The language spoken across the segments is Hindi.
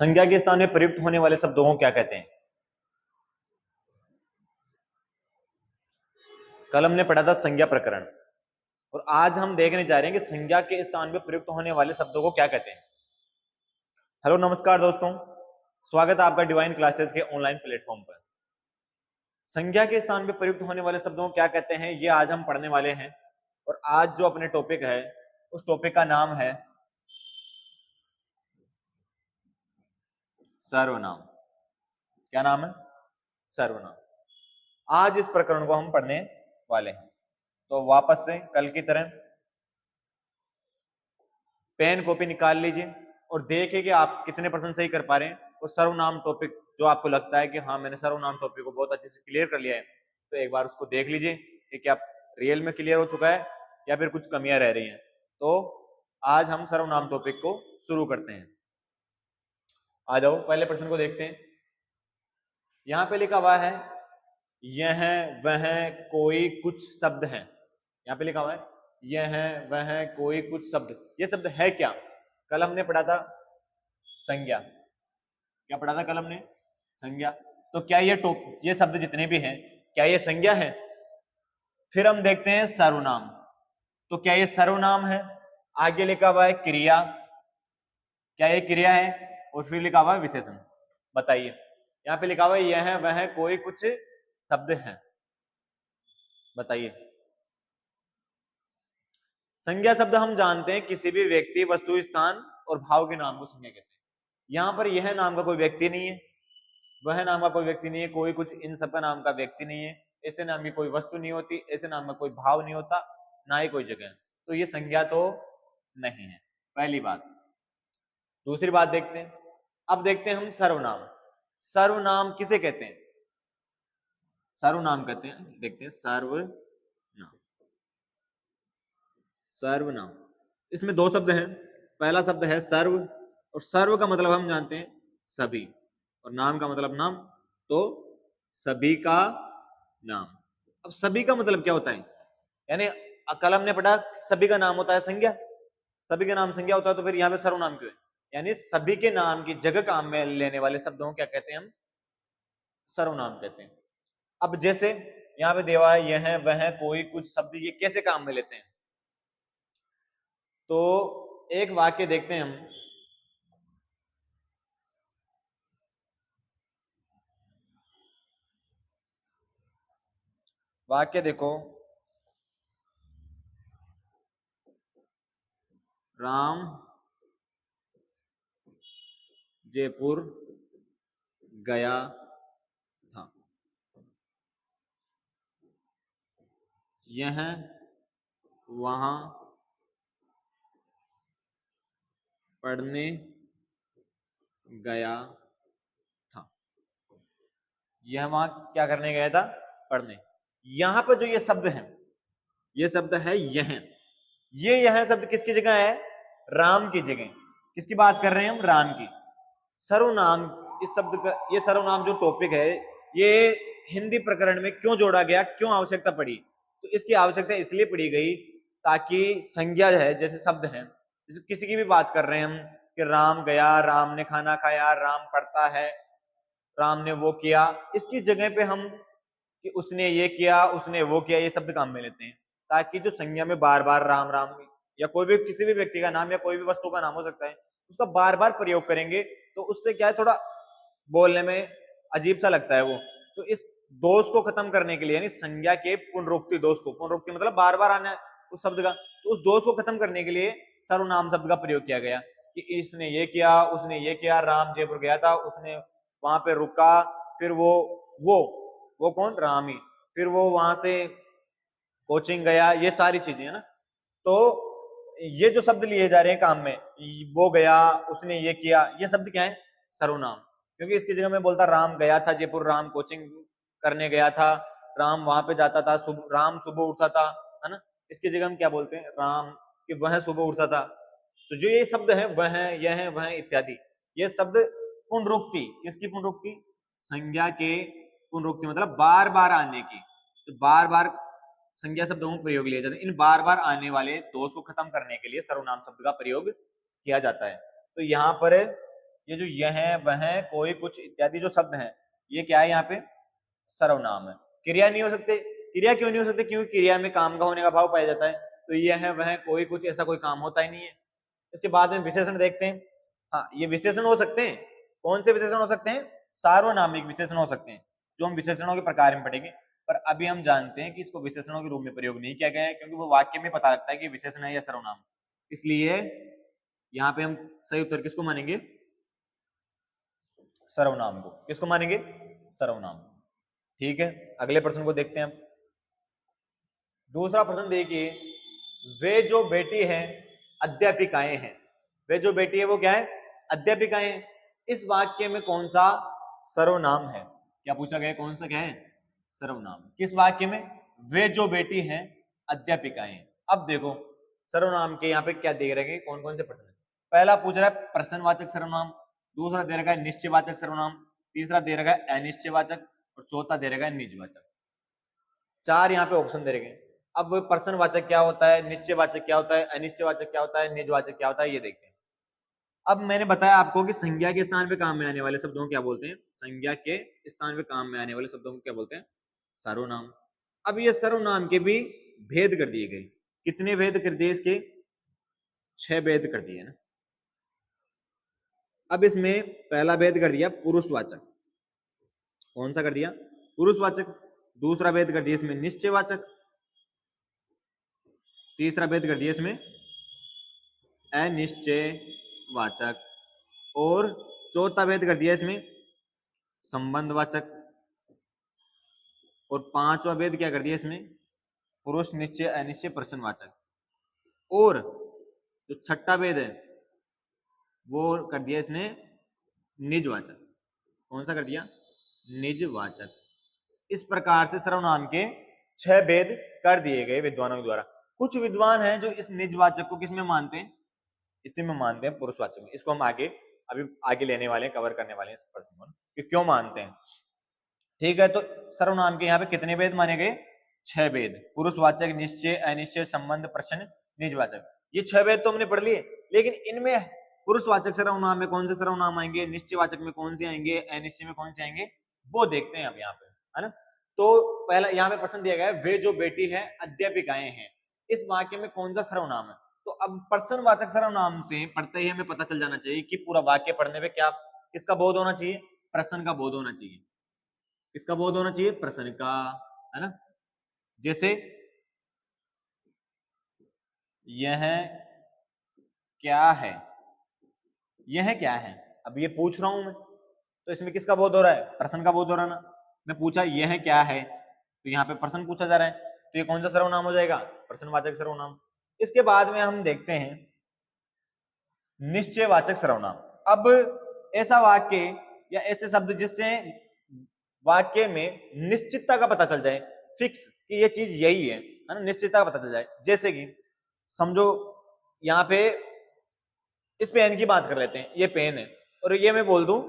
संज्ञा के स्थान में प्रयुक्त होने वाले शब्दों को क्या कहते हैं? कल हमने पढ़ा था संज्ञा प्रकरण, और आज हम देखने जा रहे हैं कि संज्ञा के स्थान में प्रयुक्त होने वाले शब्दों को क्या कहते हैं। हेलो नमस्कार दोस्तों, स्वागत है आपका डिवाइन क्लासेस के ऑनलाइन प्लेटफॉर्म पर। संज्ञा के स्थान में प्रयुक्त होने वाले शब्दों को क्या कहते हैं, ये आज हम पढ़ने वाले हैं। और आज जो अपने टॉपिक है उस टॉपिक का नाम है सर्वनाम। क्या नाम है? सर्वनाम। आज इस प्रकरण को हम पढ़ने वाले हैं। तो वापस से कल की तरह पेन कॉपी निकाल लीजिए और देखिए कि आप कितने परसेंट सही कर पा रहे हैं। और सर्वनाम टॉपिक जो आपको लगता है कि हाँ मैंने सर्वनाम टॉपिक को बहुत अच्छे से क्लियर कर लिया है, तो एक बार उसको देख लीजिए कि क्या रियल में क्लियर हो चुका है या फिर कुछ कमियां रह रही हैं। तो आज हम सर्वनाम टॉपिक को शुरू करते हैं। आ जाओ पहले प्रश्न को देखते हैं। यहां पे लिखा हुआ है यह वह कोई कुछ शब्द है। यहां पे लिखा हुआ है यह वह कोई कुछ शब्द। ये शब्द है क्या? कल हमने पढ़ा था संज्ञा। क्या पढ़ा था कल हमने? संज्ञा। तो क्या ये शब्द जितने भी हैं क्या ये संज्ञा है? फिर हम देखते हैं सर्वनाम। तो क्या ये सर्वनाम है? आगे लिखा हुआ है क्रिया। क्या ये क्रिया है? और फिर लिखा हुआ है विशेषण। बताइए। यहाँ पे लिखा हुआ है यह वह कोई कुछ शब्द है। बताइए। संज्ञा शब्द हम जानते हैं किसी भी व्यक्ति, वस्तु, स्थान और भाव के नाम को संज्ञा कहते हैं। यहां पर यह नाम का कोई व्यक्ति नहीं है, वह नाम का कोई व्यक्ति नहीं है, कोई कुछ इन सब का नाम का व्यक्ति नहीं है, ऐसे नाम की कोई वस्तु नहीं होती, ऐसे नाम का कोई भाव नहीं होता, ना ही कोई जगह। तो ये संज्ञा तो नहीं है, पहली बात। दूसरी बात देखते हैं। अब देखते हैं हम सर्वनाम। सर्वनाम किसे कहते हैं? सर्वनाम कहते हैं, देखते हैं सर्वनाम। सर्वनाम इसमें दो शब्द हैं। पहला शब्द है सर्व, और सर्व का मतलब हम जानते हैं सभी, और नाम का मतलब नाम। तो सभी का नाम। अब सभी का मतलब क्या होता है? यानी कल हमने पढ़ा सभी का नाम होता है संज्ञा। सभी का नाम संज्ञा होता है, तो फिर यहाँ पे सर्वनाम क्यों है? यानी सभी के नाम की जगह काम में लेने वाले शब्दों को क्या कहते हैं? हम सर्वनाम कहते हैं। अब जैसे यहाँ पे देवा है यह वह कोई कुछ शब्द, ये कैसे काम में लेते हैं? तो एक वाक्य देखते हैं हम। वाक्य देखो, राम जयपुर गया था। यह वहां पढ़ने गया था। यह वहां क्या करने गया था? पढ़ने। यहां पर जो ये शब्द है, ये शब्द है यह शब्द किसकी जगह है? राम की जगह। किसकी बात कर रहे हैं हम? राम की। सर्वनाम, इस शब्द का, ये सर्वनाम जो टॉपिक है, ये हिंदी प्रकरण में क्यों जोड़ा गया, क्यों आवश्यकता पड़ी? तो इसकी आवश्यकता इसलिए पड़ी गई ताकि संज्ञा है, जैसे शब्द है, जैसे किसी की भी बात कर रहे हैं हम कि राम गया, राम ने खाना खाया, राम पढ़ता है, राम ने वो किया, इसकी जगह पे हम कि उसने ये किया, उसने वो किया, ये शब्द काम में लेते हैं ताकि जो संज्ञा में बार बार राम राम या कोई भी किसी भी व्यक्ति का नाम या कोई भी वस्तु का नाम हो सकता है, उसका बार बार प्रयोग करेंगे तो उससे क्या है, थोड़ा बोलने में अजीब सा लगता है वो। तो इस दोष को खत्म करने के लिए, यानी संज्ञा के पुनरुक्ति दोष को, पुनरुक्ति मतलब बार बार आना उस शब्द का, तो उस दोष को खत्म करने के लिए सर्वनाम शब्द का प्रयोग किया गया कि इसने ये किया, उसने ये किया, राम जयपुर गया था, उसने वहां पे रुका, फिर वो कौन? राम ही। फिर वो वहां से कोचिंग गया, ये सारी चीजें है ना। तो ये जो शब्द लिए जा रहे हैं काम में, वो गया, उसने ये किया, ये शब्द क्या है? सर्वनाम। क्योंकि इसकी जगह में बोलता राम गया था जयपुर, राम कोचिंग करने गया था, राम वहां पे जाता था, राम सुबह उठता था, है ना। इसकी जगह हम क्या बोलते हैं? राम कि वह सुबह उठता था। तो जो ये शब्द है वह, यह, वह इत्यादि, ये शब्द पुनरुक्ति, किसकी पुनरुक्ति? संज्ञा के पुनरुक्ति, मतलब बार बार आने की। तो बार बार संज्ञा शब्दों में प्रयोग लिए जाते हैं। इन बार बार आने वाले दोष को खत्म करने के लिए सर्वनाम शब्द का प्रयोग किया जाता है। तो यहाँ पर ये जो यह है वह है कोई कुछ इत्यादि जो शब्द हैं ये क्या है यहाँ पे सर्वनाम है। क्रिया नहीं हो सकते, क्रिया क्यों नहीं हो सकते? क्योंकि क्रिया में काम का होने का भाव पाया जाता है, तो यह है वह कोई कुछ ऐसा कोई काम होता ही नहीं है। इसके बाद में विशेषण देखते हैं। हाँ, ये विशेषण हो सकते हैं। कौन से विशेषण हो सकते हैं? सार्वनामिक विशेषण हो सकते हैं, जो हम विशेषणों के प्रकार में पढ़ेंगे। पर अभी हम जानते हैं कि इसको विशेषणों के रूप में प्रयोग नहीं किया गया है, क्योंकि वो वाक्य में पता लगता है कि विशेषण है या सर्वनाम। इसलिए यहाँ पे हम सही उत्तर किसको मानेंगे? सर्वनाम को। किसको मानेंगे? सर्वनाम। ठीक है, अगले प्रश्न को देखते हैं हम। दूसरा प्रश्न देखिए, वे जो बेटी है अध्यापिकाएं हैं। वे जो बेटी है वो क्या है? अध्यापिकाएं हैं। इस वाक्य में कौन सा सर्वनाम है? क्या पूछा गया? कौन सा क्या है? सर्वनाम। किस वाक्य में? वे जो बेटी हैं अध्यापिकाएं। अब देखो सर्वनाम के यहाँ पे क्या दे रखे हैं, कौन कौन से प्रश्न है। पहला पूछ रहा है प्रश्नवाचक सर्वनाम, दूसरा दे रखा है निश्चयवाचक सर्वनाम, तीसरा दे रखा है अनिश्चयवाचक और चौथा दे रखा है निजवाचक। चार यहाँ पे ऑप्शन दे रखे हैं। अब प्रश्नवाचक क्या होता है, निश्चयवाचक क्या होता है, अनिश्चयवाचक क्या होता है, निजवाचक क्या होता है, ये देखते हैं। अब मैंने बताया आपको कि संज्ञा के स्थान पे काम में आने वाले शब्दों को क्या बोलते हैं? संज्ञा के स्थान पे काम में आने वाले शब्दों को क्या बोलते हैं? सर्वनाम। अब ये सर्वनाम के भी भेद कर दिए गए। कितने भेद कर दिए इसके? 6 भेद कर दिए ना। अब इसमें पहला भेद कर दिया पुरुषवाचक। कौन सा कर दिया? पुरुषवाचक। दूसरा भेद कर दिया इसमें निश्चयवाचक, तीसरा भेद कर दिया इसमें अनिश्चयवाचक और चौथा भेद कर दिया इसमें संबंधवाचक और पांचवा भेद क्या कर दिया इसमें? पुरुष निश्चय अनिश्चय प्रश्नवाचक। और जो छठा भेद है वो कर दिया इसने निजवाचक। कौन सा कर दिया? निजवाचक। इस प्रकार से सर्वनाम के 6 भेद कर दिए गए विद्वानों के द्वारा। कुछ विद्वान हैं जो इस निजवाचक को किसमें मानते हैं? इसी में मानते हैं, पुरुषवाचक में। इसको हम अभी आगे लेने वाले हैं, कवर करने वाले हैं इस प्रश्न को कि क्यों मानते हैं। ठीक है, तो सर्वनाम के यहाँ पे कितने भेद माने गए? 6 भेद। पुरुषवाचक, निश्चय, अनिश्चय, संबंध, प्रश्न, निजवाचक। ये 6 भेद तो हमने पढ़ लिए, लेकिन इनमें पुरुषवाचक सर्वनाम में कौन से सर्वनाम आएंगे, निश्चयवाचक में कौन से आएंगे, अनिश्चय में कौन से आएंगे, वो देखते हैं अब यहाँ पे, है ना। तो पहला यहाँ पे प्रश्न दिया गया है, वे जो बेटी है अध्यापिकाएं हैं। इस वाक्य में कौन सा सर्वनाम है? तो अब प्रश्नवाचक सर्वनाम से पढ़ते ही हमें पता चल जाना चाहिए कि पूरा वाक्य पढ़ने पे क्या किसका बोध होना चाहिए? प्रश्न का बोध होना चाहिए। किसका बोध होना चाहिए? प्रश्न का, है ना। जैसे यह क्या है, यह क्या है, अब ये पूछ रहा हूं मैं, तो इसमें किसका बोध हो रहा है? प्रश्न का बोध हो रहा है ना। मैं पूछा यह क्या है, तो यहाँ पे प्रश्न पूछा जा रहा है, तो ये कौन सा सर्वनाम हो जाएगा? प्रश्नवाचक सर्वनाम। इसके बाद में हम देखते हैं निश्चयवाचक सर्वनाम। अब ऐसा वाक्य या ऐसे शब्द जिससे वाक्य में निश्चितता का पता चल जाए, फिक्स कि ये चीज यही है ना, निश्चितता का पता चल जाए। जैसे कि समझो यहाँ पे इस पेन की बात कर लेते हैं, ये पेन है और ये मैं बोल दूं,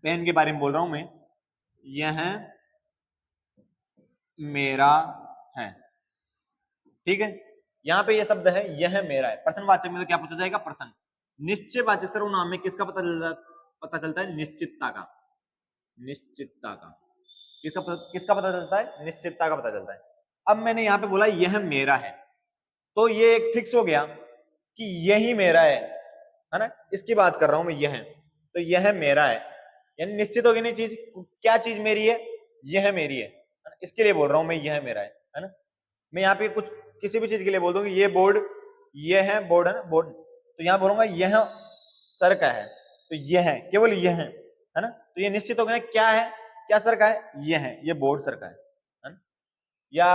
पेन के बारे में बोल रहा हूं मैं, यह मेरा है। ठीक है, यहाँ पे ये शब्द है यह मेरा है। प्रश्नवाचक में तो क्या पूछा जाएगा? प्रश्न। निश्चयवाचक सर्वनाम में किसका पता चलता है? निश्चितता का। निश्चितता का किसका पता चलता है? निश्चितता का पता चलता है। अब मैंने यहाँ पे बोला यह मेरा है, तो ये एक फिक्स हो गया कि यही मेरा है ना। इसकी बात कर रहा हूं मैं, यह, तो यह मेरा है, यानी निश्चित हो गई नहीं चीज। क्या चीज मेरी है? यह मेरी है ना? इसके लिए बोल रहा हूं मैं यह मेरा है ना। मैं यहाँ पे कुछ किसी भी चीज के लिए बोल दूंगी, ये बोर्ड, ये है बोर्ड, है ना, बोर्ड, तो यहाँ बोलूंगा यह सर का है, तो यह है, केवल यह है ना। तो ये निश्चित हो गया क्या है, क्या सर का है? यह है, ये बोर्ड सर का है ना। या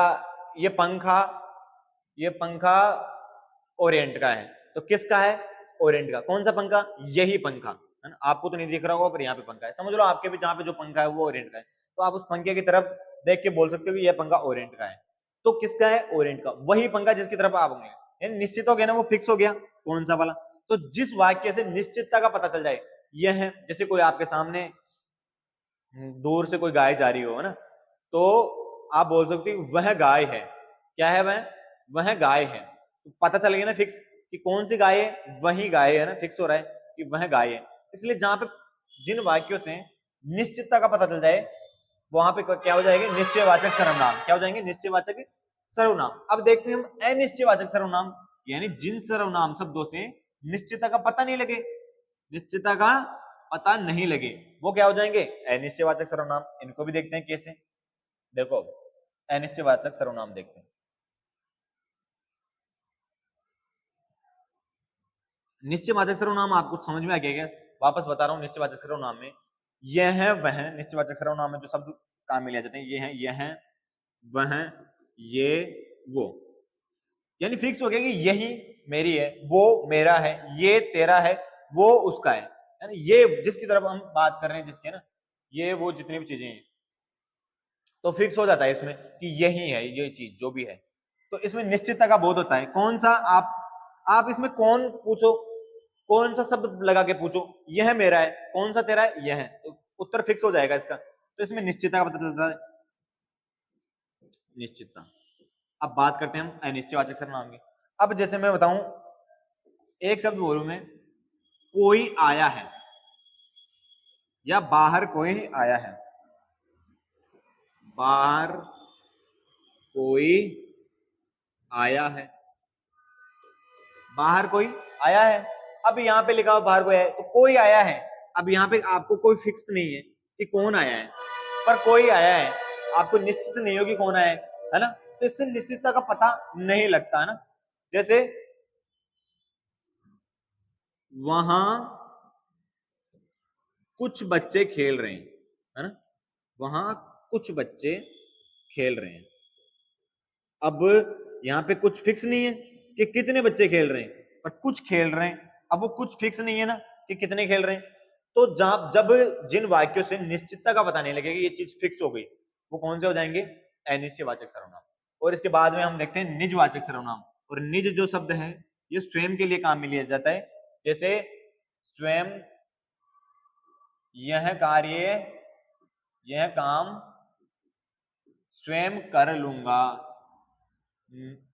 ये पंखा ओरिएंट का है, तो किसका है? ओरिएंट का। कौन सा पंखा? यही पंखा, है ना। आपको तो नहीं दिख रहा होगा, पर यहाँ पे पंखा है, समझ लो आपके भी जहाँ पे जो पंखा है वो ओरिएंट का है, तो आप उस पंखे की तरफ देख के बोल सकते हो कि यह पंखा ओरिएंट का है। तो किसका है? ओरिएंट का। वही पंखा जिसकी तरफ आप होंगे, यानी निश्चित हो गया ना, वो फिक्स हो गया कौन सा वाला। तो जिस वाक्य से निश्चितता का पता चल जाए, यह है, जैसे कोई आपके सामने दूर से कोई गाय जा रही हो, है ना, तो आप बोल सकते हो वह गाय है। क्या है? वह गाय है। तो पता चल गया ना फिक्स कि कौन सी गाय है, वही गाय है ना, फिक्स हो रहा है कि वह गाय है। इसलिए जहां पे जिन वाक्यों से निश्चितता का पता चल जाए वहां पे क्या हो जाएंगे, निश्चयवाचक सर्वनाम। क्या हो जाएंगे, निश्चयवाचक सर्वनाम। अब देखते हैं हम अनिश्चयवाचक सर्वनाम, यानी जिन सर्वनाम शब्दों से निश्चितता का पता नहीं लगे, निश्चितता का पता नहीं लगे, वो क्या हो जाएंगे, अनिश्चयवाचक सर्वनाम। इनको भी देखते हैं कैसे। देखो अनिश्चयवाचक सर्वनाम देखते हैं। निश्चयवाचक सर्वनाम आपको समझ में आ गया क्या? वापस बता रहा हूं, निश्चयवाचक सर्वनाम में यह है वह, निश्चयवाचक सर्वनाम में जो शब्द काम में लिया जाते हैं, ये है, यह है, वह, ये, वो, यानी फिक्स हो गया कि यही मेरी है, वो मेरा है, ये तेरा है, वो उसका है, यानी ये जिसकी तरफ हम बात कर रहे हैं, जिसके ना, ये वो जितनी भी चीजें हैं, तो फिक्स हो जाता है इसमें कि यही है ये चीज जो भी है। तो इसमें निश्चितता का बोध होता है। कौन सा, आप इसमें कौन पूछो, कौन सा शब्द लगा के पूछो, यह मेरा है, कौन सा तेरा है, यह है, तो उत्तर फिक्स हो जाएगा इसका। तो इसमें निश्चितता का पता चलता है, निश्चितता। अब बात करते हैं हम अनिश्चयवाचक सर्वनाम की। अब जैसे मैं बताऊं, एक शब्द बोलूं मैं, कोई आया है, या बाहर कोई आया है, बाहर कोई आया है, बाहर कोई आया है। अब यहाँ पे लिखा हुआ बाहर कोई आया है, तो कोई आया है। अब यहाँ पे आपको कोई फिक्स नहीं है कि कौन आया है, पर कोई आया है, आपको निश्चित नहीं हो कि कौन आया है ना, तो इससे निश्चितता का पता नहीं लगता है ना। जैसे वहां कुछ बच्चे खेल रहे हैं, है ना, वहां कुछ बच्चे खेल रहे हैं। अब यहाँ पे कुछ फिक्स नहीं है कि कितने बच्चे खेल रहे हैं, पर कुछ खेल रहे हैं। अब वो कुछ फिक्स नहीं है ना कि कितने खेल रहे हैं, तो जब जिन वाक्यों से निश्चितता का पता नहीं लगेगा, ये चीज फिक्स हो गई, वो कौन से हो जाएंगे, अनिश्चयवाचक सर्वनाम। और इसके बाद में हम देखते हैं निजवाचक सर्वनाम। और निज जो शब्द है ये स्वयं के लिए काम में लिया जाता है। जैसे स्वयं, यह कार्य, यह काम स्वयं कर लूंगा,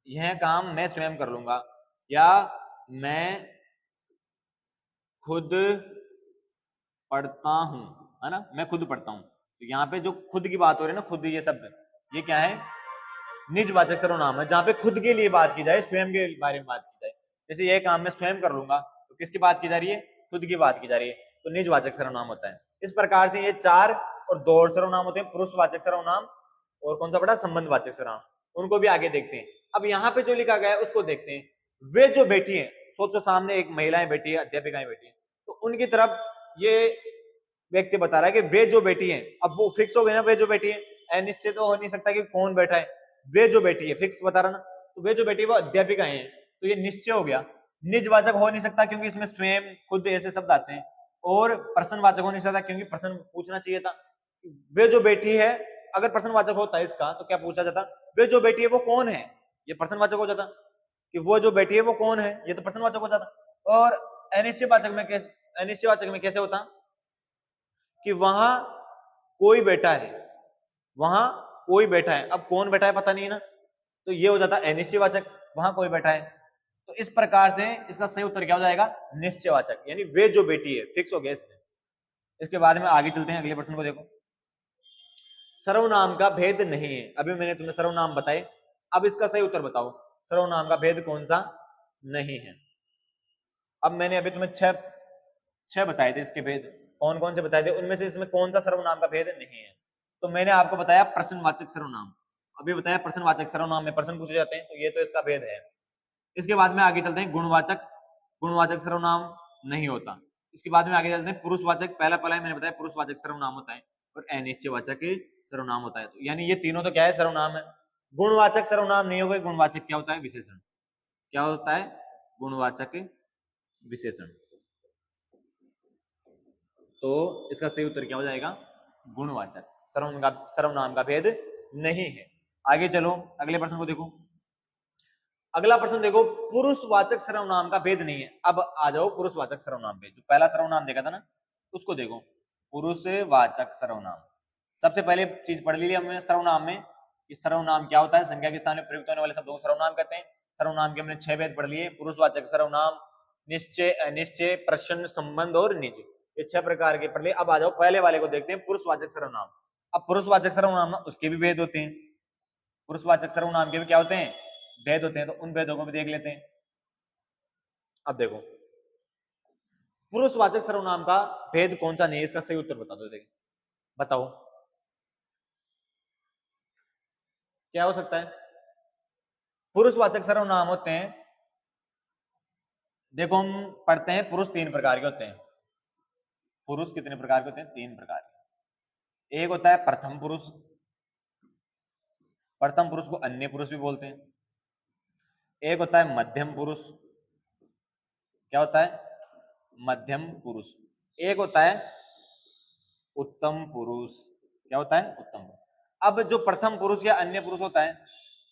यह काम मैं स्वयं कर लूंगा, या मैं खुद पढ़ता हूं, है ना, मैं खुद पढ़ता हूं। तो यहाँ पे जो खुद की बात हो रही है ना, खुद, ये शब्द, ये क्या है, निजवाचक सर्वनाम है, जहां पे खुद के लिए बात की जाए, स्वयं के बारे में बात की जाए। जैसे ये काम मैं स्वयं कर लूंगा, तो किसकी बात की जा रही है, खुद की बात की जा रही है, तो निजवाचक सर्वनाम होता है। इस प्रकार से ये 4 और 2 सर्वनाम होते हैं, पुरुषवाचक सर्वनाम और कौन सा बड़ा, संबंधवाचक सर्वनाम। उनको भी आगे देखते हैं। अब यहाँ पे जो लिखा गया है उसको देखते हैं। वे जो बैठी है, सोचो सामने एक महिलाएं बैठी है, अध्यापिकाएं बैठी है, तो उनकी तरफ ये व्यक्ति बता रहा है कि वे जो बैठी है। अब वो फिक्स हो गए ना, वे जो बैठी है, अनिश्चित तो हो नहीं सकता कि कौन बैठा है, वे जो बैठी है फिक्स बता रहा ना, तो वे जो बैठी है वो अध्यापिकाएं हैं, तो ये निश्चय हो गया। निजवाचक हो नहीं सकता क्योंकि इसमें स्वयं, खुद ऐसे शब्द आते हैं। और प्रश्नवाचक हो नहीं सकता क्योंकि प्रश्न पूछना चाहिए था। वे जो बैठी है, अगर प्रश्नवाचक होता है इसका तो क्या पूछा जाता, वे जो बैठी है वो कौन है, ये प्रश्नवाचक हो जाता। कि वो जो बैठी है वो कौन है, ये तो प्रश्नवाचक हो जाता। और अनिश्चयवाचक में कैसे होता कि वहां कोई बैठा है, वहां कोई बैठा है, अब कौन बैठा है पता नहीं है ना, तो ये हो जाता है अनिश्चयवाचक, वहां कोई बैठा है। तो इस प्रकार से इसका सही उत्तर क्या हो जाएगा, निश्चयवाचक, यानी वे जो बेटी है, फिक्स हो गया इससे। इसके बाद में आगे चलते हैं, अगले प्रश्न को देखो। सर्वनाम का भेद नहीं है। अभी मैंने तुम्हें सर्वनाम बताए, अब इसका सही उत्तर बताओ, सर्वनाम का भेद कौन सा नहीं है। अब मैंने अभी तुम्हें छह बताए थे इसके भेद, कौन कौन से बताए थे, उनमें से इसमें कौन सा सर्वनाम का भेद नहीं है। तो मैंने आपको बताया प्रश्नवाचक सर्वनाम, अभी बताया प्रश्नवाचक सर्वनाम में प्रश्न पूछे जाते हैं, तो ये तो इसका भेद है। इसके बाद में आगे चलते हैं गुणवाचक, गुणवाचक सर्वनाम नहीं होता। इसके बाद में आगे चलते हैं पुरुषवाचक, पहला मैंने बताया पुरुषवाचक सर्वनाम होता है और अनिश्चयवाचक सर्वनाम होता है। तो यानी ये तीनों तो क्या है, सर्वनाम है। गुणवाचक सर्वनाम नहीं होगा, गुणवाचक क्या होता है, विशेषण। क्या होता है, गुणवाचक विशेषण। तो इसका सही उत्तर क्या हो जाएगा, गुणवाचक। सर्वनाम का भेद नहीं है। आगे चलो अगले प्रश्न को देखो। अगला प्रश्न देखो, पुरुषवाचक सर्वनाम का भेद नहीं है। अब आ जाओ पुरुषवाचक सर्वनाम पे, जो पहला सर्वनाम देखा था ना उसको देखो, पुरुषवाचक सर्वनाम। सबसे पहले चीज पढ़ ली हमने सर्वनाम में कि सर्वनाम क्या होता है, संज्ञा के स्थान में प्रयुक्त होने वाले शब्दों को सर्वनाम कहते हैं। सर्वनाम के हमने 6 भेद पढ़ लिए, पुरुषवाचक सर्वनाम, निश्चय, अनिश्चय, प्रश्न, संबंध और निज। ये 6 प्रकार के पढ़ लिए। अब आ जाओ पहले वाले को देखते हैं, पुरुषवाचक सर्वनाम। अब पुरुषवाचक सर्वनाम ना उसके भी भेद होते हैं, पुरुषवाचक सर्वनाम के भी क्या होते हैं, भेद होते हैं। तो उन भेदों को भी देख लेते हैं। अब देखो पुरुषवाचक सर्वनाम का भेद कौन सा नहीं है, इसका सही उत्तर बता दो। देखिए बताओ क्या हो सकता है। पुरुषवाचक सर्वनाम होते हैं, देखो हम पढ़ते हैं पुरुष 3 प्रकार के होते हैं। पुरुष कितने प्रकार के होते हैं, 3 प्रकार के। एक होता है प्रथम पुरुष, प्रथम पुरुष को अन्य पुरुष भी बोलते हैं। एक होता है मध्यम पुरुष, क्या होता है, मध्यम पुरुष। एक होता है उत्तम पुरुष, क्या होता है, उत्तम पुरुष। अब जो प्रथम पुरुष या अन्य पुरुष होता है,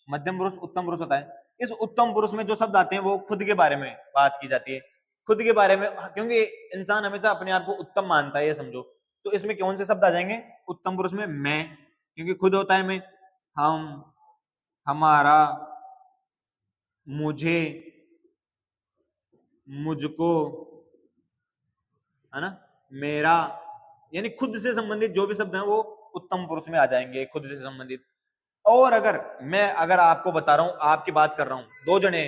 मध्यम पुरुष, उत्तम पुरुष होता है, इस उत्तम पुरुष में जो शब्द आते हैं वो खुद के बारे में बात की जाती है, खुद के बारे में, क्योंकि इंसान हमेशा अपने आप को उत्तम मानता है, ये समझो। तो इसमें कौन से शब्द आ जाएंगे उत्तम पुरुष में, मैं, क्योंकि खुद होता है मैं, हम, हमारा, मुझे, मुझको, है ना, मेरा, यानी खुद से संबंधित जो भी शब्द हैं वो उत्तम पुरुष में आ जाएंगे, खुद से संबंधित। और अगर आपको बता रहा हूं, आपकी बात कर रहा हूं, दो जने,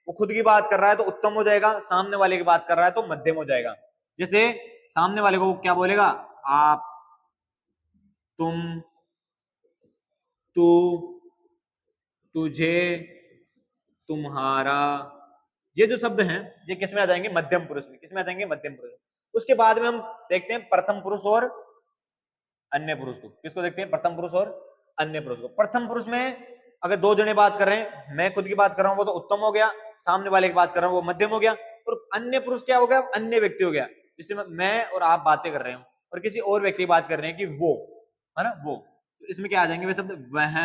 वो खुद की बात कर रहा है तो उत्तम हो जाएगा, सामने वाले की बात कर रहा है तो मध्यम हो जाएगा। जैसे सामने वाले को क्या बोलेगा, आप, तुम, तू, तुझे, तुम्हारा, ये जो शब्द हैं ये किस में आ जाएंगे, मध्यम पुरुष में। किस में आ जाएंगे, मध्यम पुरुष। उसके बाद में हम देखते हैं प्रथम पुरुष और अन्य पुरुष को। किसको देखते हैं, प्रथम पुरुष और अन्य पुरुष को। प्रथम पुरुष में अगर दो जने बात कर रहे हैं, मैं खुद की बात कर रहा हूं वो तो उत्तम हो गया, सामने वाले की बात कर रहा हूं वो मध्यम हो गया, और अन्य पुरुष क्या हो गया, अन्य व्यक्ति हो गया। जिसमें मैं और आप बातें कर रहे हो और किसी और व्यक्ति की बात कर रहे हैं कि वो, है ना, वो, तो इसमें क्या आ जाएंगे वे शब्द, वह,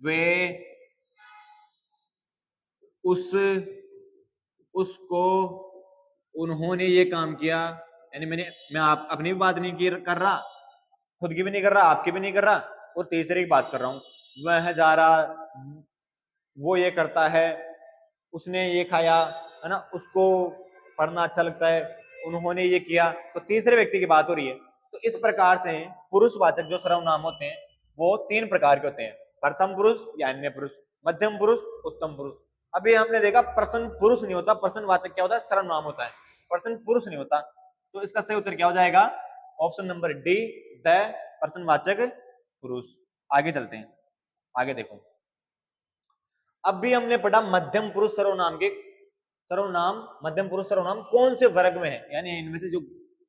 वे, उस, उसको, उन्होंने ये काम किया। यानी मैं आप अपनी भी बात नहीं कर रहा, खुद की भी नहीं कर रहा, आपकी भी नहीं कर रहा, और तीसरे की बात कर रहा हूं। वह जा रहा, वो ये करता है, उसने ये खाया, है ना, उसको पढ़ना अच्छा लगता है, उन्होंने ये किया, तो तीसरे व्यक्ति की बात हो रही है। तो इस प्रकार से पुरुषवाचक जो सर्वनाम होते हैं वो 3 प्रकार के होते हैं, प्रथम पुरुष या अन्य पुरुष, मध्यम पुरुष, उत्तम पुरुष। अभी हमने देखा प्रश्न पुरुष नहीं होता, प्रश्नवाचक क्या होता है, सर्वनाम होता है, प्रश्न पुरुष नहीं होता। तो इसका सही उत्तर क्या हो जाएगा, ऑप्शन नंबर डी, द प्रश्नवाचक पुरुष। आगे चलते हैं, आगे देखो। अब भी हमने पढ़ा मध्यम पुरुष सर्वनाम के सर्वनाम, मध्यम पुरुष सर्वनाम कौन से वर्ग में है, यानी इनमें से जो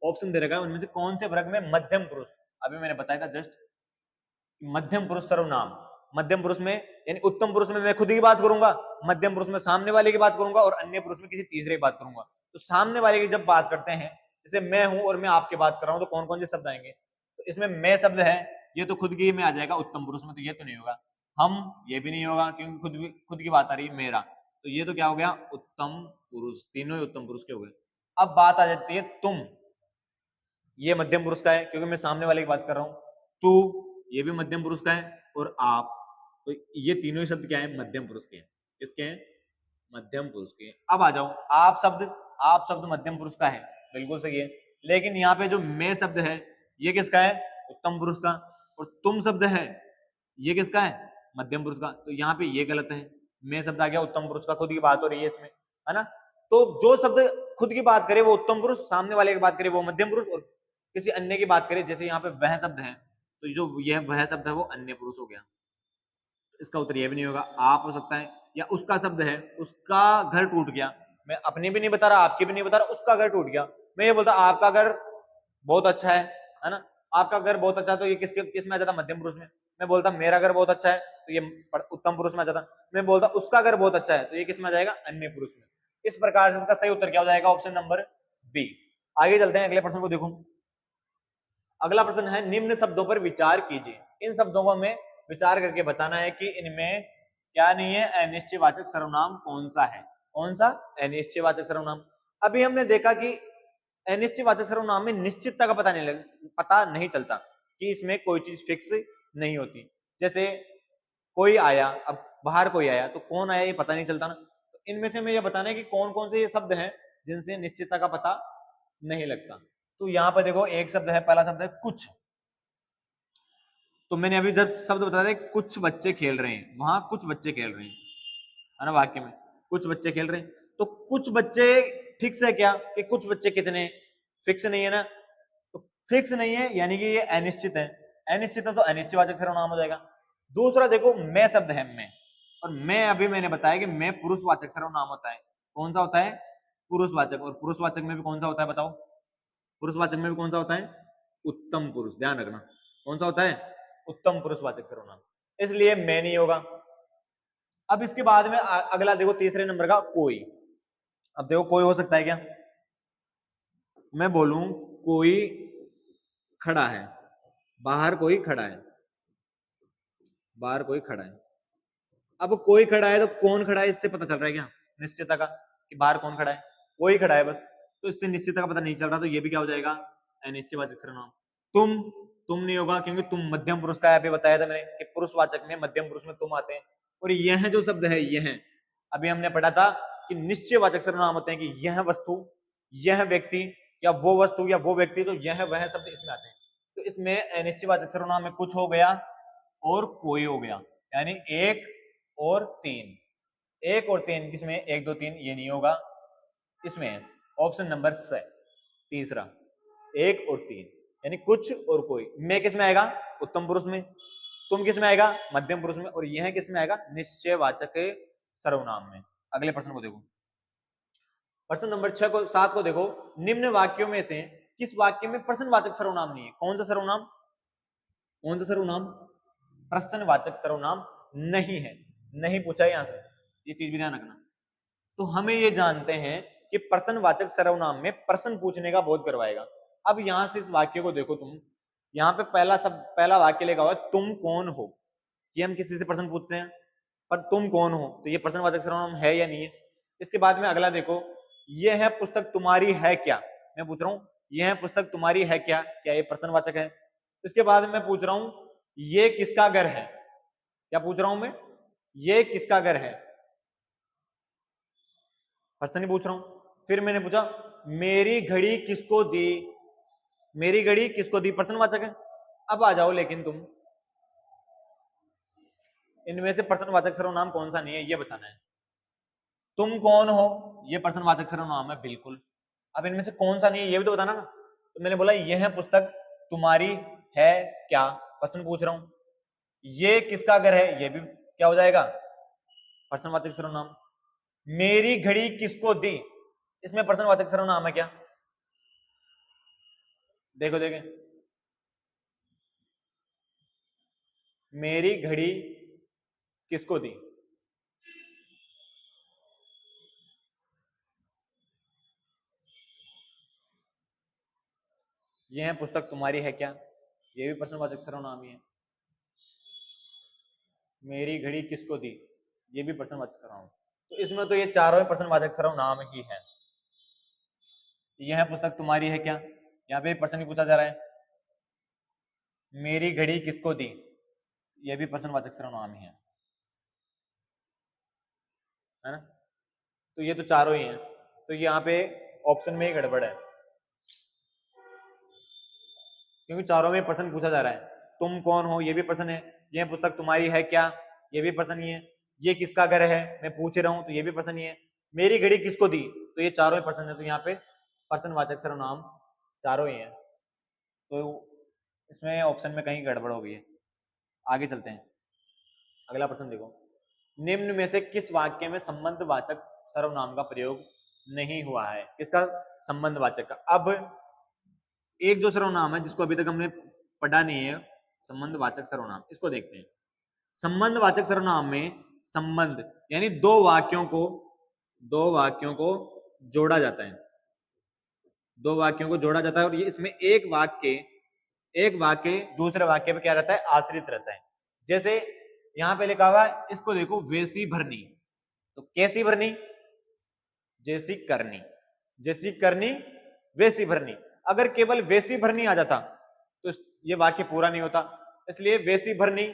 ऑप्शन दे रखा है उनमें से कौन से वर्ग में मध्यम पुरुष। अभी मैंने बताया था जस्ट, मध्यम पुरुष सर्वनाम, मध्यम पुरुष में यानी उत्तम पुरुष में मैं खुद की बात करूंगा, मध्यम पुरुष में सामने वाले की बात करूंगा, और अन्य पुरुष में किसी तीसरे की बात करूंगा। तो सामने वाले की जब बात करते हैं, जैसे मैं हूं और मैं आपकी बात कर रहा हूं, तो कौन कौन से शब्द आएंगे, तो इसमें मैं शब्द है, ये तो खुद की में आ जाएगा, उत्तम पुरुष में तो ये तो नहीं होगा। हम, ये भी नहीं होगा क्योंकि खुद की बात आ रही है, मेरा, तो ये तो क्या हो गया, उत्तम पुरुष, तीनों ही उत्तम पुरुष के हो गए। अब बात आ जाती है तुम, ये मध्यम पुरुष का है क्योंकि मैं सामने वाले की बात कर रहा हूं। तू, ये भी मध्यम पुरुष का है, और आप, तो ये तीनों ही शब्द क्या है, मध्यम पुरुष के हैं। किसके हैं, मध्यम पुरुष के। अब आ जाओ आप शब्द, आप शब्द मध्यम पुरुष का है, बिल्कुल सही है, लेकिन यहाँ पे जो मैं शब्द है ये किसका है, उत्तम पुरुष का, और तुम शब्द है ये किसका है, मध्यम पुरुष का। तो यहाँ पे ये गलत है, मैं शब्द आ गया उत्तम पुरुष का, खुद की बात हो रही है इसमें, है ना। तो जो शब्द खुद की बात करे वो उत्तम पुरुष, सामने वाले की बात करे वो मध्यम पुरुष, और किसी अन्य की बात करे, जैसे यहाँ पे वह शब्द है, तो जो यह वह शब्द है वो अन्य पुरुष हो गया। इसका उत्तर यह भी नहीं होगा, आप हो सकता है, या उसका शब्द है, उसका घर टूट गया, मैं अपनी भी नहीं बता रहा, आपकी भी नहीं बता रहा, उसका घर टूट गया। मैं ये बोलता आपका घर बहुत अच्छा है ना, आपका घर बहुत अच्छा है, तो ये किस में आ जाता, मध्यम पुरुष में। मैं बोलता मेरा घर बहुत अच्छा है, तो ये उत्तम पुरुष में आ जाता। मैं बोलता उसका घर बहुत अच्छा है, तो ये किस में आ जाएगा, अन्य पुरुष में। इस प्रकार से इसका सही उत्तर क्या हो जाएगा, ऑप्शन नंबर बी। आगे चलते हैं, अगले प्रश्न को देखो। अगला प्रश्न है, निम्न शब्दों पर विचार कीजिए। इन शब्दों को हमें विचार करके बताना है कि इनमें क्या नहीं है, अनिश्चयवाचक सर्वनाम कौन सा है, कौन सा अनिश्चयवाचक सर्वनाम। अभी हमने देखा कि अनिश्चयवाचक सर्वनाम में निश्चितता का पता नहीं चलता, कि इसमें कोई चीज फिक्स नहीं होती। जैसे कोई आया, अब बाहर कोई आया तो कौन आया ये पता नहीं चलता ना। तो इनमें से हमें यह बताना है कि कौन कौन से ये शब्द हैं जिनसे निश्चितता का पता नहीं लगता। तो यहां पर देखो एक शब्द है, पहला शब्द है कुछ। तो मैंने अभी जब शब्द बताया था कुछ बच्चे खेल रहे हैं, वहां कुछ बच्चे खेल रहे हैं, है ना, वाक्य में कुछ बच्चे खेल रहे हैं। तो कुछ बच्चे फिक्स है क्या कि कुछ बच्चे कितने, फिक्स नहीं है ना। तो फिक्स नहीं है यानी कि ये अनिश्चित है, अनिश्चित है तो अनिश्चयवाचक सर्वनाम हो जाएगा। दूसरा देखो मैं शब्द है मैं, और मैं अभी मैंने बताया कि मैं पुरुषवाचक सर्वनाम होता है। कौन सा होता है? पुरुषवाचक। और पुरुषवाचक में भी कौन सा होता है बताओ? पुरुषवाचक में भी कौन सा होता है? उत्तम पुरुष। ध्यान रखना कौन सा होता है? उत्तम पुरुषवाचक सर्वनाम। इसलिए मैं नहीं होगा। अब इसके बाद में अगला देखो तीसरे नंबर का कोई। अब देखो कोई हो सकता है क्या? मैं बोलूं कोई खड़ा है, बाहर कोई खड़ा है, बाहर कोई खड़ा है। अब कोई खड़ा है तो कौन खड़ा है इससे पता चल रहा है क्या निश्चितता का कि बाहर कौन खड़ा है? कोई खड़ा है बस, तो इससे निश्चितता का पता नहीं चल रहा, तो ये भी क्या हो जाएगा? अनिश्चयवाचक सर्वनाम। तुम नहीं होगा क्योंकि तुम मध्यम पुरुष का अभी बताया था मैंने कि पुरुषवाचक में मध्यम पुरुष में तुम आते हैं। और यह जो शब्द है यह अभी हमने पढ़ा था कि निश्चयवाचक सर्वनाम होते हैं कि यह वस्तु, यह व्यक्ति, या वो वस्तु या वो व्यक्ति, तो यह वह शब्द इसमें आते हैं। तो इसमें अनिश्चयवाचक सर्वनाम में कुछ हो गया और कोई हो गया, यानी एक और तीन। एक और तीन किसमें? एक दो तीन ये नहीं होगा इसमें। ऑप्शन नंबर सी तीसरा, एक और तीन, यानी कुछ और कोई। मैं किस में आएगा? उत्तम पुरुष में। तुम किस में आएगा? मध्यम पुरुष में। और यह किस में आएगा? निश्चयवाचक सर्वनाम में। अगले प्रश्न को देखो, प्रश्न नंबर 6 को 7 को देखो। निम्न वाक्यों में से किस वाक्य में प्रश्नवाचक सर्वनाम नहीं है? कौन सा सर्वनाम? कौन सा सर्वनाम? प्रश्नवाचक सर्वनाम नहीं है। नहीं पूछा है यहां से, ये चीज भी ध्यान रखना। तो हमें ये जानते हैं कि प्रश्नवाचक सर्वनाम में प्रश्न पूछने का बोध करवाएगा। अब यहां से इस वाक्य को देखो तुम, यहाँ पे पहला वाक्य लिखा हुआ है तुम कौन हो। ये हम किसी से प्रश्न पूछते हैं, पर तुम कौन हो तो ये प्रश्नवाचक सर्वनाम है या नहीं है? इसके बाद में अगला देखो, ये है पुस्तक तुम्हारी है क्या। मैं पूछ रहा हूं यह पुस्तक तुम्हारी है क्या, क्या ये प्रश्नवाचक है? इसके बाद मैं पूछ रहा हूं ये किसका घर है। क्या पूछ रहा हूं मैं? ये किसका घर है, प्रश्न नहीं पूछ रहा हूं। फिर मैंने पूछा मेरी घड़ी किसको दी, मेरी घड़ी किसको दी, प्रश्नवाचक है। अब आ जाओ लेकिन तुम इनमें से प्रश्नवाचक सर्वनाम कौन सा नहीं है ये बताना है। तुम कौन हो ये प्रश्नवाचक सर्वनाम है बिल्कुल। अब इनमें से कौन सा नहीं है ये भी तो बताना ना। तो मैंने बोला यह पुस्तक तुम्हारी है क्या, प्रश्न पूछ रहा हूं। ये किसका घर है ये भी क्या हो जाएगा? प्रश्नवाचक सर्वनाम। मेरी घड़ी किसको दी, इसमें प्रश्नवाचक सर्वनाम है क्या? देखो देखें, मेरी घड़ी किसको दी, यह पुस्तक तुम्हारी है क्या, ये भी प्रश्नवाचक सर्वनाम ही है। मेरी घड़ी किसको दी, ये भी प्रश्नवाचक सर्वनाम। तो इसमें तो ये चारों प्रश्नवाचक सर्वनाम ही है। यह पुस्तक तुम्हारी है क्या, यहाँ पे प्रश्न ही पूछा जा रहा है। मेरी घड़ी किसको दी, ये भी प्रश्नवाचक सर्वनाम ही है ना। तो ये तो चारों ही हैं, तो यहाँ पे ऑप्शन में ही गड़बड़ है, क्योंकि चारों में प्रश्न पूछा जा रहा है। तुम कौन हो ये भी प्रश्न है, यह पुस्तक तुम्हारी है क्या ये भी प्रश्न ही है, ये किसका घर है मैं पूछ रहा हूं तो ये भी प्रश्न ही है, मेरी घड़ी किसको दी, तो ये चारों ही प्रश्न है। तो यहाँ पे प्रश्नवाचक सर्वनाम चारों ही है। तो इसमें ऑप्शन में कहीं गड़बड़ हो गई है। आगे चलते हैं, अगला प्रश्न देखो। निम्न में से किस वाक्य में संबंधवाचक सर्वनाम का प्रयोग नहीं हुआ है? किसका? संबंधवाचक का। अब एक जो सर्वनाम है जिसको अभी तक हमने पढ़ा नहीं है, संबंधवाचक सर्वनाम, इसको देखते हैं। संबंधवाचक सर्वनाम में संबंध यानी दो वाक्यों को जोड़ा जाता है, दो वाक्यों को जोड़ा जाता है। और ये इसमें एक वाक्य दूसरे वाक्य पे क्या रहता है? आश्रित रहता है। जैसे यहां पे लिखा हुआ है, इसको देखो, वैसी भरनी, तो कैसी भरनी? जैसी करनी, जैसी करनी वैसी भरनी। अगर केवल वैसी भरनी आ जाता तो ये वाक्य पूरा नहीं होता। इसलिए वैसी भरनी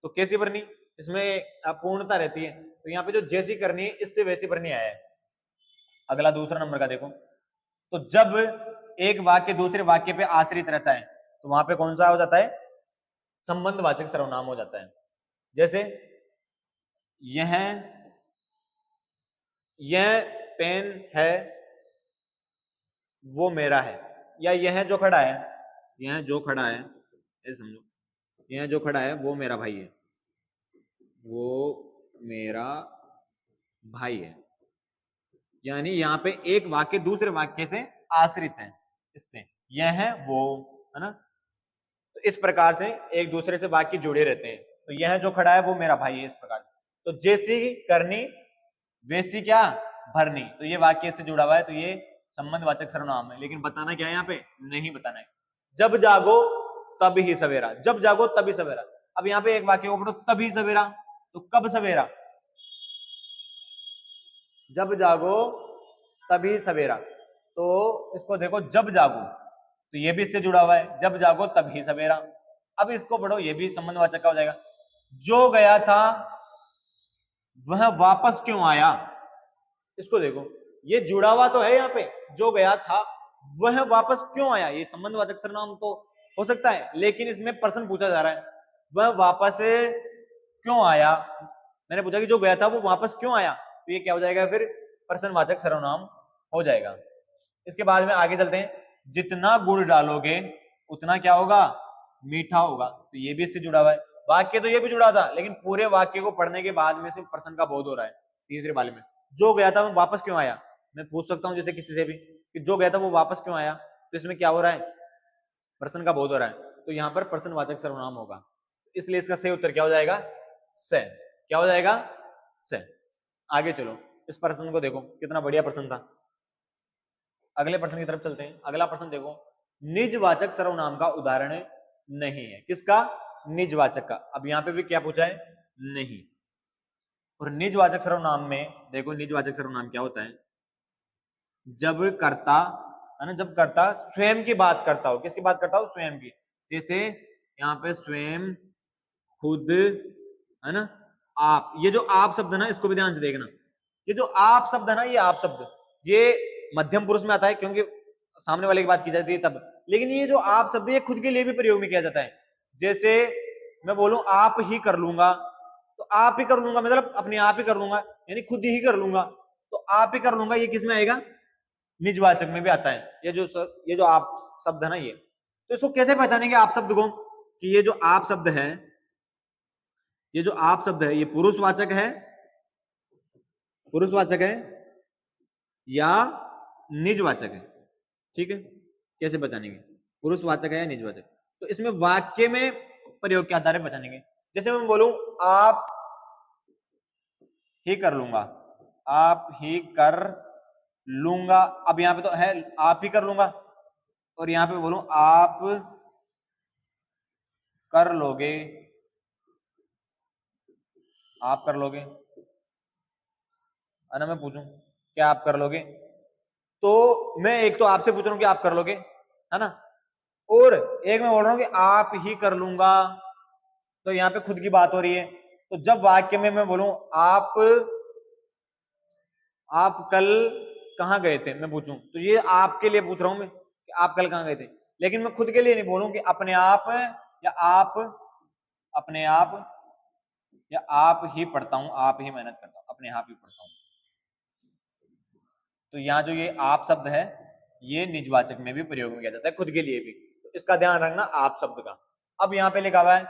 तो कैसी भरनी, इसमें अपूर्णता रहती है। तो यहाँ पे जो जैसी करनी है इससे वैसी भरनी आया है। अगला दूसरा नंबर का देखो, तो जब एक वाक्य दूसरे वाक्य पे आश्रित रहता है तो वहां पे कौन सा हो जाता है, संबंधवाचक सर्वनाम हो जाता है। जैसे यह पेन है वो मेरा है, या यह जो खड़ा है, यह जो खड़ा है, ऐसे समझो, यह जो खड़ा है वो मेरा भाई है, वो मेरा भाई है। यानी यहाँ पे एक वाक्य दूसरे वाक्य से आश्रित है, इससे यह है वो, है ना। तो इस प्रकार से एक दूसरे से वाक्य जुड़े रहते हैं। तो यह जो खड़ा है वो मेरा भाई है, इस प्रकार। तो जैसी करनी वैसी क्या भरनी, तो ये वाक्य से जुड़ा हुआ है, तो ये संबंधवाचक सर्वनाम है। लेकिन बताना क्या है यहाँ पे, नहीं बताना है। जब जागो तब ही सवेरा, जब जागो तभी सवेरा। अब यहाँ पे एक वाक्य को पढ़ो, तभी सवेरा, तो कब सवेरा, जब जागो तभी सवेरा। तो इसको देखो, जब जागो, तो ये भी इससे जुड़ा हुआ है, जब जागो तभी सवेरा। अब इसको पढ़ो, ये भी संबंधवाचक का हो जाएगा। जो गया था वह वापस क्यों आया, इसको देखो, ये जुड़ा हुआ तो है यहाँ पे, जो गया था वह वापस क्यों आया, ये संबंधवाचक सर्वनाम तो हो सकता है, लेकिन इसमें प्रश्न पूछा जा रहा है, वह वापस क्यों आया। मैंने पूछा कि जो गया था वो वापस क्यों आया, तो ये क्या हो जाएगा, फिर प्रश्नवाचक सर्वनाम हो जाएगा। इसके बाद में आगे चलते हैं, जितना गुड़ डालोगे उतना क्या होगा, मीठा होगा। तो ये भी इससे जुड़ा हुआ है। वाक्य तो ये भी जुड़ा था, लेकिन पूरे वाक्य को पढ़ने के बाद में इसमें प्रश्न का बोध हो रहा है। तीसरे वाले में जो गया था वो वापस क्यों आया, मैं पूछ सकता हूं जैसे किसी से भी कि जो गया था वो वापस क्यों आया, तो इसमें क्या हो रहा है, प्रश्न का बोध हो रहा है। तो यहाँ पर प्रश्नवाचक सर्वनाम होगा, इसलिए इसका सही उत्तर क्या हो जाएगा, से। क्या हो जाएगा, से। आगे चलो, इस प्रश्न को देखो, कितना बढ़िया प्रश्न था। अगले प्रश्न की तरफ चलते हैं। अगला प्रश्न देखो, निजवाचक सर्वनाम का उदाहरण नहीं है, किसका, निजवाचक का। अब यहाँ पे भी क्या पूछा है, नहीं। और निजवाचक सर्वनाम में देखो, निजवाचक सर्वनाम क्या होता है, जब कर्ता, है ना, जब कर्ता स्वयं की बात करता हो, किसकी बात करता हो, स्वयं की। जैसे यहाँ पे स्वयं, खुद, है ना, आप। ये जो आप शब्द है ना, इसको भी ध्यान से देखना, ये जो आप शब्द है ना, ये आप शब्द, ये मध्यम पुरुष में आता है क्योंकि सामने वाले की बात की जाती है तब। लेकिन ये जो आप शब्द ये खुद के लिए भी प्रयोग में किया जाता है। जैसे मैं बोलूं आप ही कर लूंगा, तो आप ही कर लूंगा मतलब अपने आप ही कर लूंगा, यानी खुद ही कर लूंगा। तो आप ही कर लूंगा ये किस में आएगा, निजवाचक में भी आता है। ये जो आप शब्द है ना, ये तो इसको कैसे पहचानेंगे आप शब्द को, कि ये जो आप शब्द है, ये जो आप शब्द है ये पुरुषवाचक है, पुरुषवाचक है या निजवाचक है। ठीक है, कैसे पहचानेंगे, पुरुषवाचक है या निजवाचक। तो इसमें वाक्य में प्रयोग के आधार पर पहचानेंगे। जैसे मैं बोलूं आप ही कर लूंगा, आप ही कर लूंगा। अब यहां पे तो है आप ही कर लूंगा, और यहां पे बोलूं आप कर लोगे, आप कर लोगे, है ना। मैं पूछूं क्या आप कर लोगे, तो मैं एक तो आपसे पूछ रहा हूं कि आप कर लोगे, है ना, और एक मैं बोल रहा हूं कि आप ही कर लूंगा, तो यहाँ पे खुद की बात हो रही है। तो जब वाक्य में मैं बोलूं आप कल कहाँ गए थे, मैं पूछूं, तो ये आपके लिए पूछ रहा हूं मैं कि आप कल कहाँ गए थे। लेकिन मैं खुद के लिए नहीं बोलूं कि अपने आप, या आप अपने आप, या आप ही पढ़ता हूं, आप ही मेहनत करता हूं, अपने आप ही पढ़ता हूं। तो यहाँ जो ये आप शब्द है ये निजवाचक में भी प्रयोग में किया जाता है, खुद के लिए भी। तो इसका ध्यान रखना आप शब्द का। अब यहाँ पे लिखा हुआ है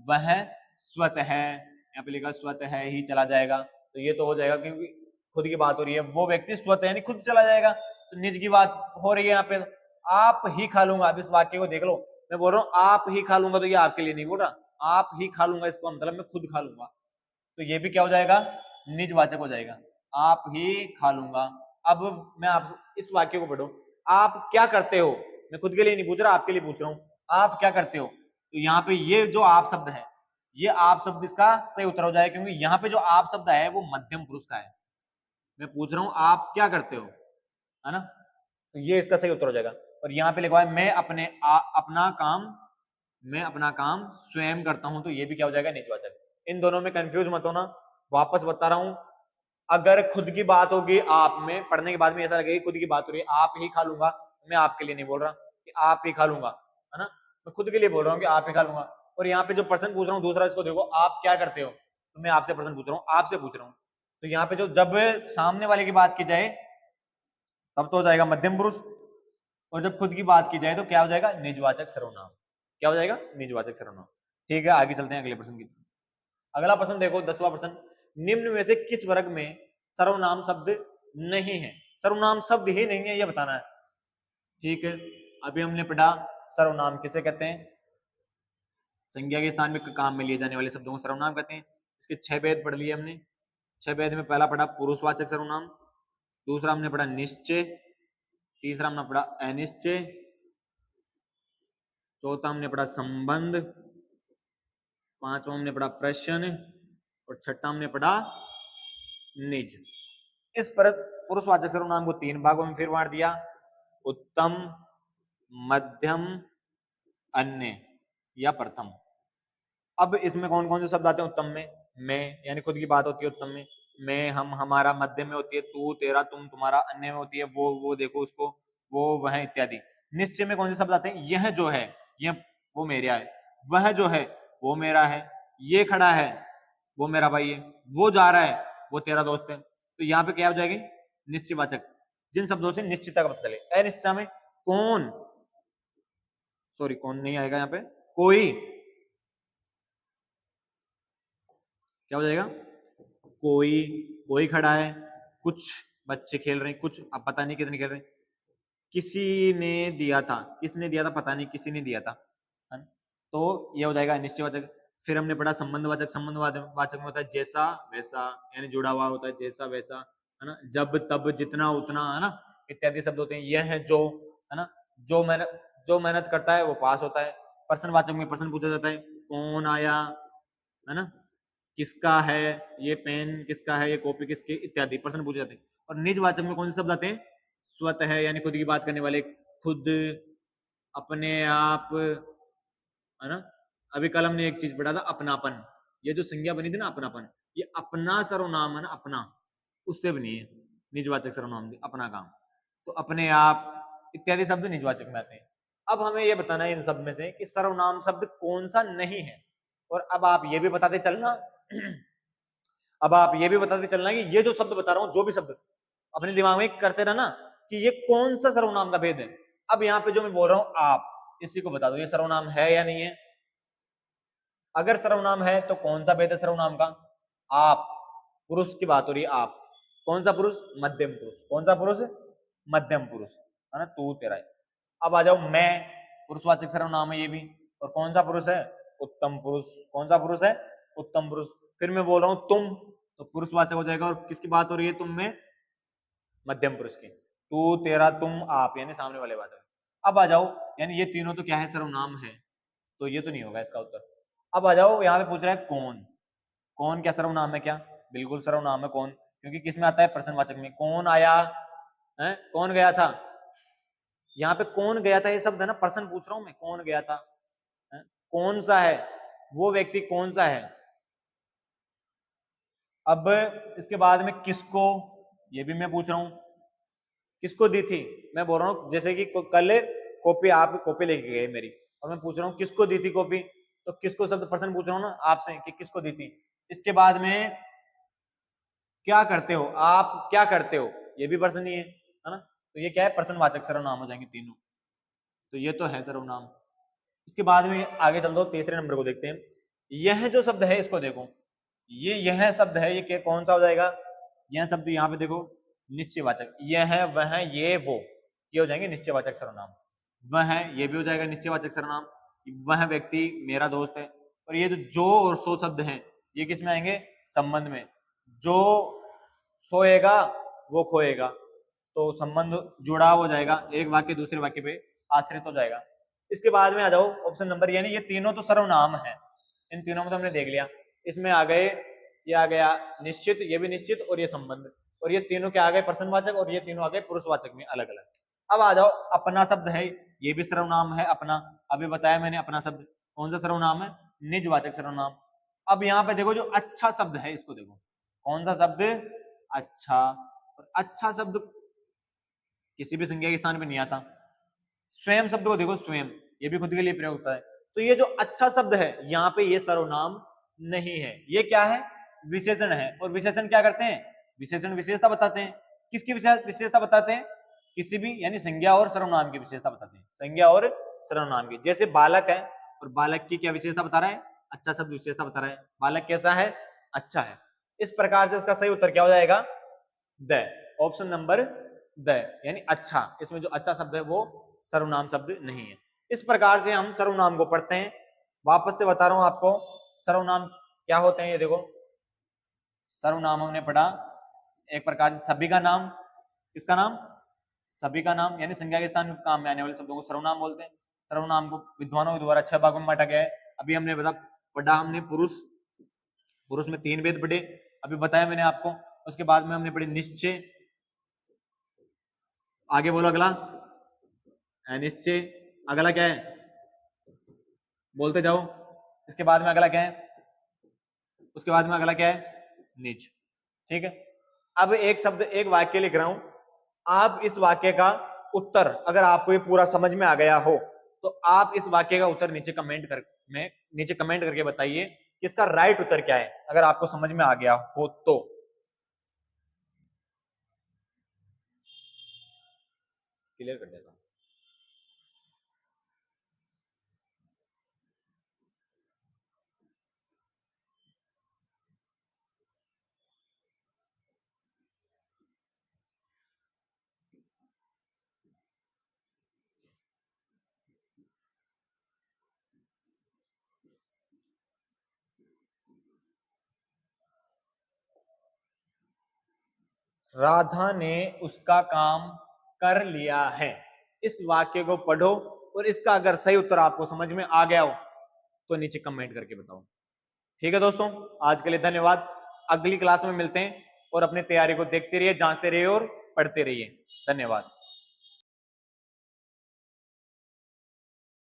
वह स्वतः है, यहाँ पे लिखा स्वतः है ही चला जाएगा, तो ये तो हो जाएगा क्योंकि खुद की बात हो रही है, वो व्यक्ति स्वतः यानी खुद चला जाएगा, तो निज की बात हो रही है यहाँ पे। आप ही खा लूंगा, अब इस वाक्य को देख लो, मैं बोल रहा हूँ आप ही खा लूंगा, तो ये आपके लिए नहीं बोल रहा, आप ही खा लूंगा इसको मतलब मैं खुद खा लूंगा, तो ये भी क्या हो जाएगा, निजवाचक हो जाएगा, आप ही खा लूंगा। अब मैं आप इस वाक्य को पढ़ो, आप क्या करते हो, मैं खुद के लिए नहीं पूछ रहा, आपके लिए पूछ रहा हूं, आप क्या करते हो। तो यहाँ पे ये जो आप शब्द है, ये आप शब्द इसका सही उत्तर हो जाएगा, क्योंकि यहाँ पे जो आप शब्द है वो मध्यम पुरुष का है। मैं पूछ रहा हूं आप क्या करते हो, है ना, तो ये इसका सही उत्तर हो जाएगा। और यहाँ पे लिखा है मैं अपना काम स्वयं करता हूं, तो ये भी क्या हो जाएगा, निजवाचक। इन दोनों में कंफ्यूज मत होना, वापस बता रहा हूं, अगर खुद की बात होगी आप में पढ़ने के बाद में ऐसा लगेगा खुद की बात हो रही है, आप ही खा लूंगा, मैं आपके लिए नहीं बोल रहा कि आप ही खा लूंगा, है ना, मैं खुद के लिए बोल रहा हूँ कि आप ही खा लूंगा। और यहाँ पे जो पर्सन पूछ रहा हूँ दूसरा, इसको देखो आप क्या करते हो, तो मैं आपसे पर्सन पूछ रहा हूँ, आपसे पूछ रहा हूँ। तो यहाँ पे जो जब सामने वाले की बात की जाए तब तो हो जाएगा मध्यम पुरुष, और जब खुद की बात की जाए तो क्या हो जाएगा, निजवाचक सर्वनाम। क्या हो जाएगा, निजवाचक सर्वनाम। ठीक है, आगे चलते हैं अगले प्रश्न की। अगला प्रश्न देखो 10वां प्रश्न, निम्न में से किस वर्ग में सर्वनाम शब्द नहीं है, सर्वनाम शब्द ही नहीं है ये बताना है। ठीक है, अभी हमने पढ़ा सर्वनाम किसे कहते हैं, संज्ञा के स्थान में काम में लिए जाने वाले शब्दों को सर्वनाम कहते हैं। इसके 6 भेद पढ़ लिए हमने। 6 भेद में पहला पढ़ा पुरुषवाचक सर्वनाम, दूसरा हमने पढ़ा निश्चय, तीसरा हमने पढ़ा अनिश्चय, चौथा हमने पढ़ा संबंध, पांचवा हमने पढ़ा प्रश्न, और छठा हमने पढ़ा निज। इस पर पुरुषवाचक सर्वनाम को 3 भागों में फिर बांट दिया, उत्तम, मध्यम, अन्य या प्रथम। अब इसमें कौन कौन से शब्द आते हैं उत्तम में, मैं यानी खुद की बात होती है उत्तम में, मैं, हम, हमारा, मध्यम में होती है तू, तेरा, तुम, तुम्हारा, अन्य में होती है वो देखो उसको, वो, वह इत्यादि। निश्चय में कौन से शब्द आते हैं, यह जो है, यह वो मेरा है, वह जो है वो मेरा है, ये खड़ा है वो मेरा भाई है, वो जा रहा है वो तेरा दोस्त है। तो यहाँ पे क्या हो जाएगी, निश्चयवाचक, जिन शब्दों से निश्चितता का पता चले। अनिश्चितता में कौन, सॉरी कौन नहीं आएगा यहाँ पे, कोई, क्या हो जाएगा, कोई, कोई खड़ा है, कुछ बच्चे खेल रहे हैं, कुछ अब पता नहीं कितने खेल रहे हैं, किसी ने दिया था, किसने दिया था पता नहीं, किसी ने दिया था, है ना? तो ये हो जाएगा अनिश्चयवाचक। फिर हमने पढ़ा संबंधवाचक, संबंधवाचक में होता है जैसा वैसा, यानी जुड़ा हुआ होता है जैसा वैसा, है ना, जब तब जितना उतना, है ना, इत्यादि शब्द होते हैं। यह है जो, है ना, जो मेहनत करता है वो पास होता है। प्रश्नवाचक में प्रश्न पूछा जाता है, कौन आया, है ना, किसका है ये पेन, किसका है ये कॉपी, किसकी, इत्यादि प्रश्न पूछे जाते हैं। और निजवाचक में कौन से शब्द आते हैं, स्वतः है यानी खुद की बात करने वाले, खुद, अपने आप, है ना। अभी कल हमने एक चीज पढ़ा था अपनापन, ये जो संज्ञा बनी थी ना अपनापन, ये अपना सर्वनाम है ना, अपना, उससे बनी है निजवाचक सर्वनाम की, अपना काम। तो अपने आप इत्यादि शब्द निजवाचक में आते हैं। अब हमें ये बताना है इन सब में से कि सर्वनाम शब्द कौन सा नहीं है। और अब आप ये भी बताते चलना अब आप ये भी बताते चलना कि ये जो शब्द बता रहा हूं, जो भी शब्द अपने दिमाग में करते रहना कि ये कौन सा सर्वनाम का भेद है। अब यहाँ पे जो मैं बोल रहा हूं आप, इसी को बता दो ये सर्वनाम है या नहीं है। अगर सर्वनाम है तो कौन सा भेद है सर्वनाम का, आप, पुरुष की बात हो रही है, आप कौन सा पुरुष, मध्यम पुरुष, कौन सा पुरुष, मध्यम पुरुष, है ना, तू तेरा है। अब आ जाओ मैं, पुरुषवाचक सर्वनाम है ये भी, और कौन सा पुरुष है, उत्तम पुरुष, कौन सा पुरुष है, उत्तम पुरुष। फिर मैं बोल रहा हूं तुम, तो पुरुषवाचक हो जाएगा, और किसकी बात हो रही है तुम में, मध्यम पुरुष की, तू, तेरा, तुम, आप, यानी सामने वाले बात है। अब आ जाओ, यानी ये तीनों तो क्या है, सर्वनाम है, तो ये तो नहीं होगा इसका उत्तर। अब आ जाओ, यहाँ पे पूछ रहा है कौन, कौन क्या सर्वनाम है क्या, बिल्कुल सर्वनाम है कौन, क्योंकि किस में आता है, प्रश्नवाचक में। कौन आया है, कौन गया था, यहाँ पे कौन गया था ये शब्द है ना, प्रश्न पूछ रहा हूं मैं, कौन गया था, है? कौन सा है वो व्यक्ति, कौन सा है। अब इसके बाद में किसको, ये भी मैं पूछ रहा हूं, किसको दी थी, मैं बोल रहा हूं जैसे कि कल कॉपी, आप कॉपी लेके गए मेरी, और मैं पूछ रहा हूं किसको दी थी कॉपी, तो किसको शब्द प्रश्न पूछ रहा हूं ना आपसे कि किसको दी थी। इसके बाद में क्या करते हो, आप क्या करते हो, ये भी प्रश्न ही है ना, तो ये क्या है, प्रश्नवाचक सर्वनाम हो जाएंगे तीनों। तो ये तो है सर्वनाम। इसके बाद में आगे चल दो, तीसरे नंबर को देखते हैं। यह जो शब्द है इसको देखो, ये यह शब्द है, ये क्या कौन सा हो जाएगा, यह शब्द यहाँ पे देखो, निश्चयवाचक, यह वह ये वो, ये हो जाएंगे निश्चयवाचक सर्वनाम। वह ये भी हो जाएगा निश्चयवाचक सर्वनाम, वह व्यक्ति मेरा दोस्त है। और ये जो और सो शब्द हैं ये किस में आएंगे, संबंध में। जो सोएगा वो खोएगा, तो संबंध जुड़ा हो जाएगा, एक वाक्य दूसरे वाक्य पे आश्रित हो जाएगा। इसके बाद में आ जाओ ऑप्शन नंबर, यानी ये तीनों तो सर्वनाम है, इन तीनों में तो हमने देख लिया। इसमें आ गए, ये आ गया निश्चित, ये भी निश्चित, और ये संबंध, और ये तीनों क्या आ गए, प्रश्नवाचक, और ये तीनों आ गए पुरुषवाचक में अलग अलग। अब आ जाओ अपना शब्द है, ये भी सर्वनाम है अपना, अभी बताया मैंने अपना शब्द कौन सा सर्वनाम है, निजवाचक सर्वनाम। अब यहाँ पे देखो जो अच्छा शब्द है इसको देखो, कौन सा शब्द, अच्छा। और अच्छा शब्द किसी भी संज्ञा के स्थान पे नहीं आता, स्वयं शब्द को देखो, स्वयं ये भी खुद के लिए प्रयोग होता है। तो ये जो अच्छा शब्द है यहाँ पे ये सर्वनाम नहीं है, ये क्या है, विशेषण है। और विशेषण क्या करते हैं, विशेषण विशेषता बताते हैं। किसकी विशेषता बताते हैं, किसी भी यानी संज्ञा और सर्वनाम की विशेषता बताते हैं, संज्ञा और सर्वनाम की। जैसे बालक है और बालक की क्या विशेषता बता रहा है, अच्छा शब्द विशेषता बता रहा है, बालक कैसा है, अच्छा है। इस प्रकार से इसका सही उत्तर क्या हो जाएगा, द, ऑप्शन नंबर द, यानी अच्छा। इसमें जो अच्छा शब्द है वो सर्वनाम शब्द नहीं है। इस प्रकार से हम सर्वनाम को पढ़ते हैं। वापस से बता रहा हूं आपको, सर्वनाम क्या होते हैं, ये देखो सर्वनाम हमने पढ़ा एक प्रकार से सभी का नाम, किसका नाम, सभी का नाम, यानी संज्ञा के स्थान काम में आने वाले शब्दों को सर्वनाम बोलते हैं। सर्वनाम को विद्वानों के द्वारा 6 भागों में बांटा गया है। अभी हमने पढ़ा हमने पुरुष, पुरुष में 3 भेद पढ़े, अभी बताया मैंने आपको। उसके बाद में हमने पढ़ी निश्चय, आगे बोलो अगला, अनिश्चय, अगला क्या है, बोलते जाओ। इसके बाद में अगला क्या है, उसके बाद में अगला क्या है, निज। ठीक है, अब एक शब्द, एक वाक्य लिख रहा हूं, आप इस वाक्य का उत्तर अगर आपको ये पूरा समझ में आ गया हो तो आप इस वाक्य का उत्तर नीचे कमेंट करके बताइए कि इसका राइट उत्तर क्या है, अगर आपको समझ में आ गया हो तो। क्लियर कर देता हूं। राधा ने उसका काम कर लिया है, इस वाक्य को पढ़ो और इसका अगर सही उत्तर आपको समझ में आ गया हो तो नीचे कमेंट करके बताओ। ठीक है दोस्तों, आज के लिए धन्यवाद। अगली क्लास में मिलते हैं और अपनी तैयारी को देखते रहिए, जांचते रहिए और पढ़ते रहिए। धन्यवाद।